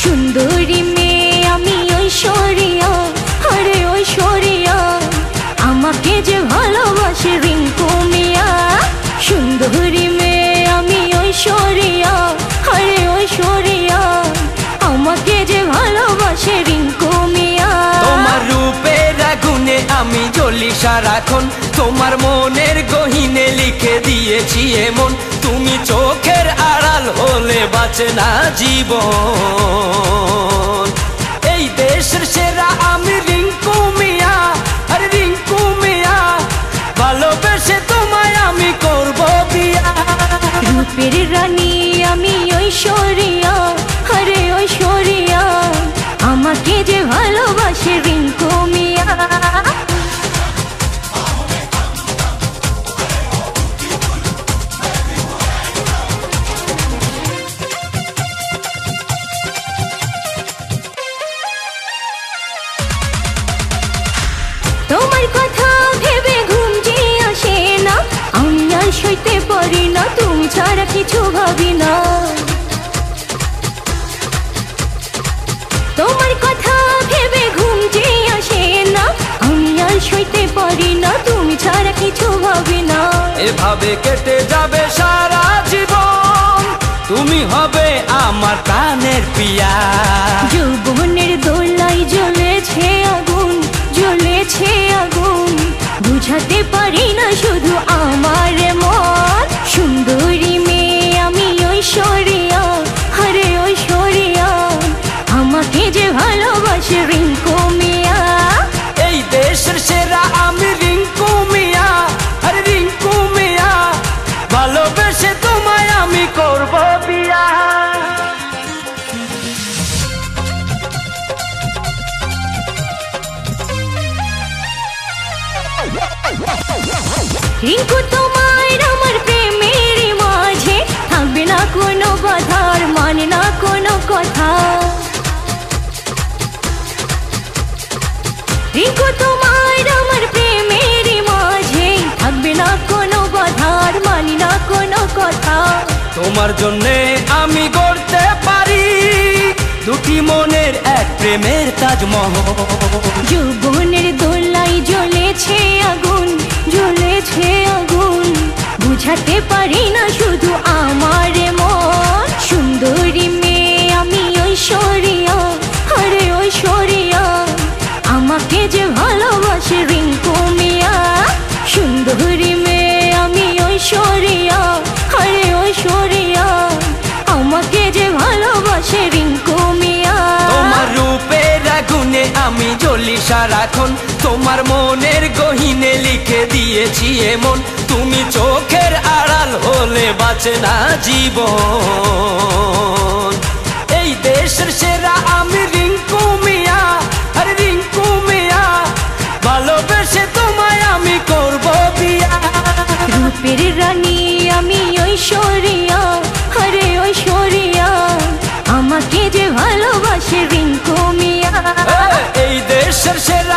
সুন্দরী মেয়ে আমি ঐশ্বরিয়া, আরে ঐশ্বরিয়া, আমাকে যে ভালোবাসে রিঙ্কু মিয়া। সুন্দরী মেয়ে আমি ঐশ্বরিয়া, আরে ঐশ্বরিয়া, আমাকে যে ভালোবাসে রিঙ্কু মিয়া। তোমার রূপের আগুনে আমি জ্বলি সারাক্ষণ, তোমার মনের গহিনে লিখে দিয়েছি এমন, তুমি চোখের আড়াল হলে বাঁচে না জীবন। এই দেশের সেরা আমি রিঙ্কু মিয়া, আরে রিঙ্কু মিয়া, ভালোবেসে তোমায় আমি করব বিয়া। রূপের রানী আমি ঐশ্বরিয়া, আরে ঐশ্বরিয়া, আমাকে যে ভালোবাসে রিঙ্কু মিয়া। তোমার কথা ভেবে ঘুম যে আসে না, আমি আর সইতে পারি না, তুমি ছাড়া কিছু ভাবি না। তোমার কথা ভেবে ঘুম যে আসে না, আমি আর সইতে পারি না, তুমি ছাড়া কিছু ভাবি না। এভাবে কেটে যাবে সারা জীবন, তুমি হবে আমার প্রাণের পিয়া। যৌবনের দোলায় জ্বলেছে আগুন, জ্বলেছে আগুন, বুঝাতে পারি না শুধু আমার মন। সুন্দরী মেয়ে আমি ঐশ্বরিয়া, আরে ঐশ্বরিয়া, আমাকে যে ভালোবাসে রিঙ্কু মিয়া। এই দেশের সেরা আমি রিঙ্কু মিয়া, আরে রিঙ্কু মিয়া, ভালোবেসে তোমায় আমি করব বিয়া। রিঙ্কু তোমার আমার প্রেমের মাঝে থাকবে না কোনো বাধার, মানে না কোনো কথা। রিঙ্কু তোমার আমার প্রেমের মাঝে থাকবে না কোনো বাধার, মানে না কোনো কথা। তোমার জন্যে আমি গড়তে পারি দুটি মনের এক প্রেমের তাজমহল। যৌবনের দোলায় জ্বলেছে আগুন, জ্বলেছে আগুন, বুঝাতে পারি না শুধু আমার মন। সুন্দরী মেয়ে আমি ঐশ্বরিয়া, আরে ঐশ্বরিয়া, আমাকে যে ভালোবাসে রিঙ্কু মিয়া। সুন্দরী মেয়ে আমি ঐশ্বরিয়া, আরে ঐশ্বরিয়া, আমাকে যে ভালোবাসে রিঙ্কু মিয়া। তোমার রূপের আগুনে আমি জ্বলি সারাক্ষণ, তোমার মনের গহিনে লিখে দিয়েছি এমন, তুমি চোখের আড়াল হলে বাঁচে না জীবন। এই দেশের সেরা আমি রিঙ্কু মিয়া, আরে রিঙ্কু মিয়া, ভালোবেসে তোমায় আমি করব বিয়া। রূপের রানী আমি ঐশ্বরিয়া, আরে ঐশ্বরিয়া, আমাকে যে ভালোবাসে রিঙ্কু মিয়া। এই দেশের সেরা